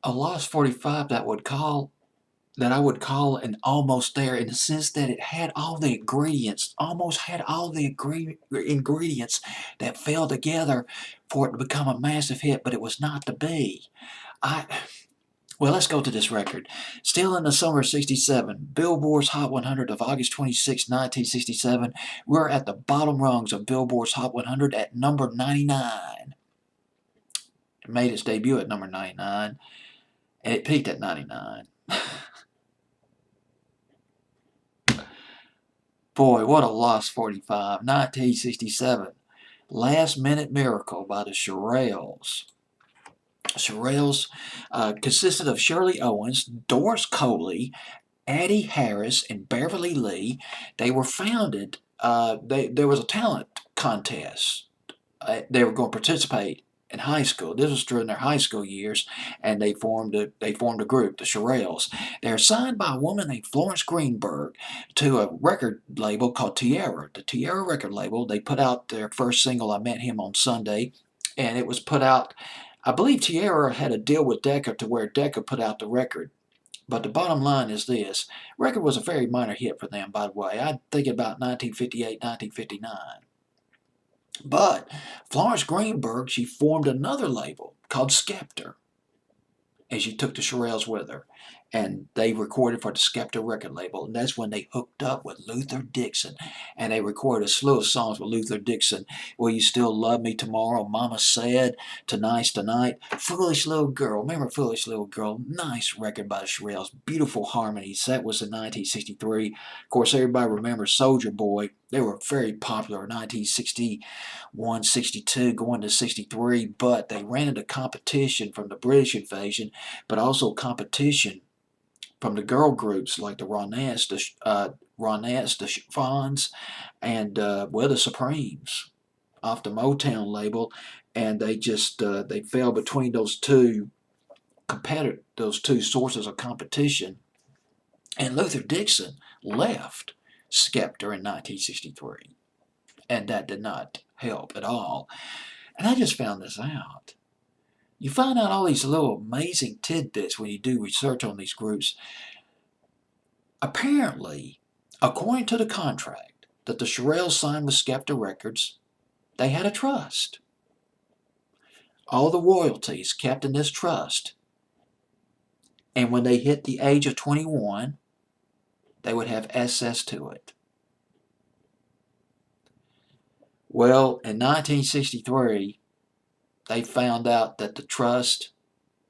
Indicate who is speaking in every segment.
Speaker 1: A Lost 45 that I would call an almost there in the sense that it had all the ingredients, almost had all the ingredients that fell together for it to become a massive hit, but it was not to be. I Well, let's go to this record. Still in the summer of 67, Billboard's Hot 100 of August 26, 1967. We're at the bottom rungs of Billboard's Hot 100 at number 99. It made its debut at number 99, and it peaked at 99. Boy, what a lost 45. 1967. Last Minute Miracle by the Shirelles. Shirelles consisted of Shirley Owens, Doris Coley, Addie Harris, and Beverly Lee. They were founded, there was a talent contest. They were going to participate in high school. This was during their high school years, and they formed a group, the Shirelles. They're signed by a woman named Florence Greenberg to a record label called Tierra. The Tierra record label. They put out their first single, "I Met Him on Sunday," and it was put out. I believe Tierra had a deal with Decca to where Decca put out the record. But the bottom line is this. Record was a very minor hit for them, by the way. I think about 1958, 1959. But Florence Greenberg, she formed another label called Skepta, and she took the Shirelles with her. And they recorded for the Skepta record label, and that's when they hooked up with Luther Dixon. And they recorded a slew of songs with Luther Dixon. "Will You Still Love Me Tomorrow?" "Mama Said," "Tonight's Tonight," "Foolish Little Girl." Remember "Foolish Little Girl"? Nice record by the Shirelles. Beautiful harmonies. That was in 1963. Of course, everybody remembers Soldier Boy. They were very popular in 1961, 62, going to 63, but they ran into competition from the British invasion, but also competition from the girl groups like the Ronettes, the Chiffons, and the Supremes off the Motown label, and they fell between those two sources of competition, and Luther Dixon left Skepta in 1963, and that did not help at all. And I just found this out. You find out all these little amazing tidbits when you do research on these groups. Apparently, according to the contract that the Shirelles signed with Skepta Records, they had a trust. All the royalties kept in this trust, and when they hit the age of 21, they would have access to it. Well, in 1963, they found out that the trust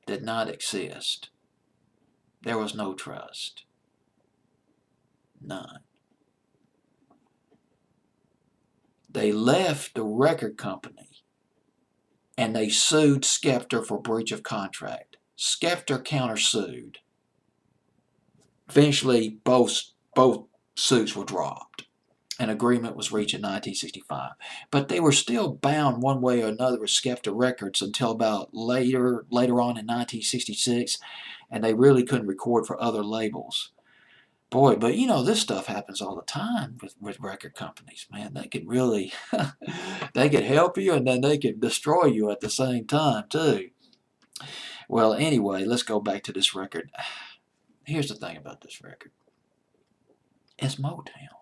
Speaker 1: did not exist. There was no trust. None. They left the record company and they sued Skepta for breach of contract. Skepta countersued. Eventually, both suits were dropped. An agreement was reached in 1965. But they were still bound one way or another with Skepta Records until about later on in 1966, and they really couldn't record for other labels. Boy, but you know, this stuff happens all the time with record companies, man. They could really, they could help you and then they could destroy you at the same time, too. Well, anyway, let's go back to this record. Here's the thing about this record. It's Motown.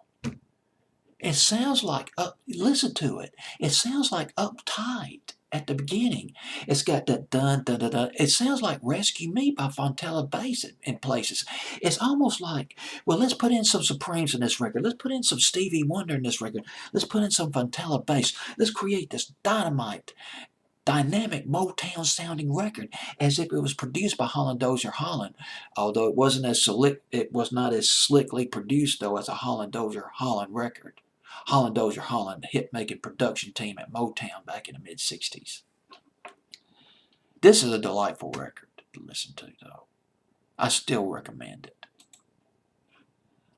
Speaker 1: It sounds like listen to it. It sounds like uptight at the beginning. It's got that dun dun dun dun. It sounds like "Rescue Me" by Fontella Bass in places. It's almost like, well, let's put in some Supremes in this record. Let's put in some Stevie Wonder in this record. Let's put in some Fontella Bass. Let's create this dynamic Motown sounding record as if it was produced by Holland Dozier Holland, although it was not as slickly produced though as a Holland Dozier Holland record. Holland Dozier Holland, the hit-making production team at Motown back in the mid-60s. This is a delightful record to listen to, though. I still recommend it.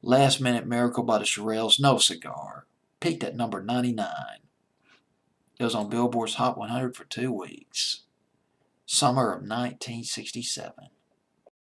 Speaker 1: Last Minute Miracle by the Shirelles, no cigar. Peaked at number 99. It was on Billboard's Hot 100 for 2 weeks. Summer of 1967.